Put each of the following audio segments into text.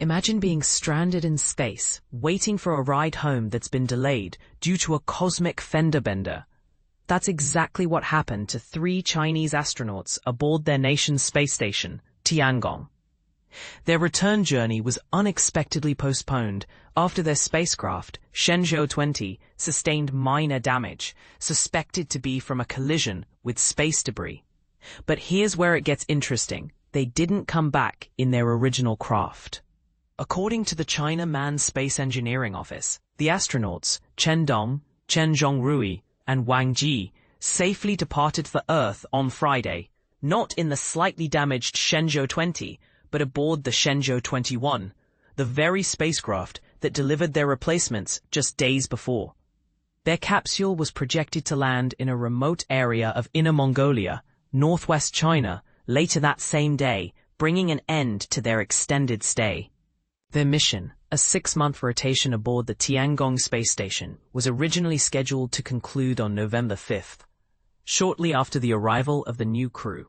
Imagine being stranded in space, waiting for a ride home that's been delayed due to a cosmic fender bender. That's exactly what happened to 3 Chinese astronauts aboard their nation's space station, Tiangong. Their return journey was unexpectedly postponed after their spacecraft, Shenzhou 20, sustained minor damage, suspected to be from a collision with space debris. But here's where it gets interesting. They didn't come back in their original craft. According to the China Manned Space Engineering Office, the astronauts, Chen Dong, Chen Zhongrui, and Wang Jie, safely departed for Earth on Friday, not in the slightly damaged Shenzhou 20, but aboard the Shenzhou 21, the very spacecraft that delivered their replacements just days before. Their capsule was projected to land in a remote area of Inner Mongolia, northwest China, later that same day, bringing an end to their extended stay. Their mission, a 6-month rotation aboard the Tiangong space station, was originally scheduled to conclude on November 5th, shortly after the arrival of the new crew.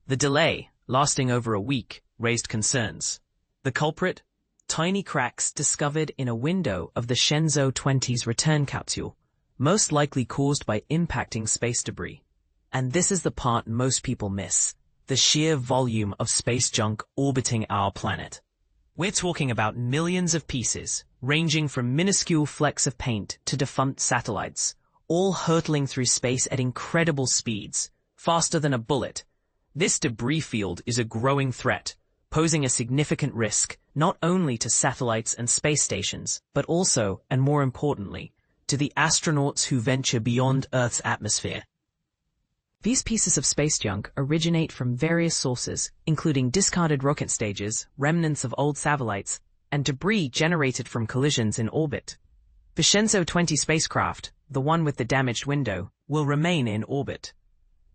The delay, lasting over a week, raised concerns. The culprit? Tiny cracks discovered in a window of the Shenzhou 20's return capsule, most likely caused by impacting space debris. And this is the part most people miss: the sheer volume of space junk orbiting our planet. We're talking about millions of pieces, ranging from minuscule flecks of paint to defunct satellites, all hurtling through space at incredible speeds, faster than a bullet. This debris field is a growing threat, posing a significant risk not only to satellites and space stations, but also, and more importantly, to the astronauts who venture beyond Earth's atmosphere. These pieces of space junk originate from various sources, including discarded rocket stages, remnants of old satellites, and debris generated from collisions in orbit. The Shenzhou 20 spacecraft, the one with the damaged window, will remain in orbit.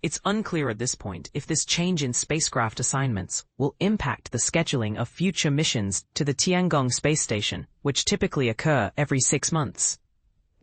It's unclear at this point if this change in spacecraft assignments will impact the scheduling of future missions to the Tiangong space station, which typically occur every 6 months.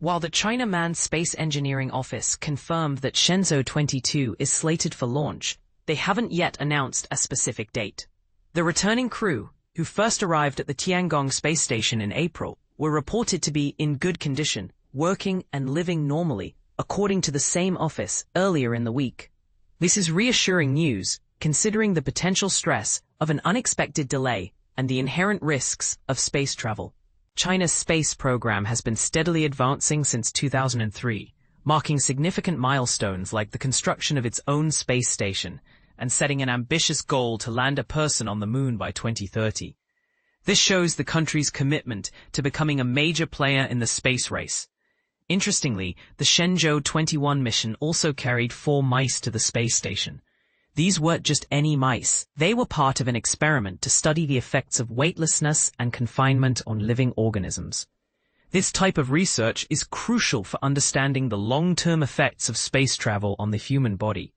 While the China Manned Space Engineering Office confirmed that Shenzhou 22 is slated for launch, they haven't yet announced a specific date. The returning crew, who first arrived at the Tiangong space station in April, were reported to be in good condition, working and living normally, according to the same office earlier in the week. This is reassuring news, considering the potential stress of an unexpected delay and the inherent risks of space travel. China's space program has been steadily advancing since 2003, marking significant milestones like the construction of its own space station and setting an ambitious goal to land a person on the moon by 2030. This shows the country's commitment to becoming a major player in the space race. Interestingly, the Shenzhou 21 mission also carried 4 mice to the space station. These weren't just any mice. They were part of an experiment to study the effects of weightlessness and confinement on living organisms. This type of research is crucial for understanding the long-term effects of space travel on the human body,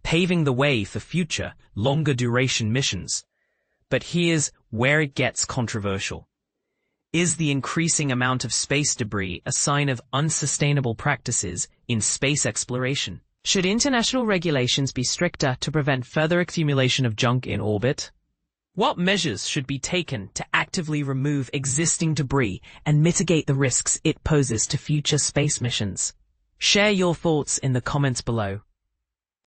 paving the way for future, longer-duration missions. But here's where it gets controversial. Is the increasing amount of space debris a sign of unsustainable practices in space exploration? Should international regulations be stricter to prevent further accumulation of junk in orbit? What measures should be taken to actively remove existing debris and mitigate the risks it poses to future space missions? Share your thoughts in the comments below.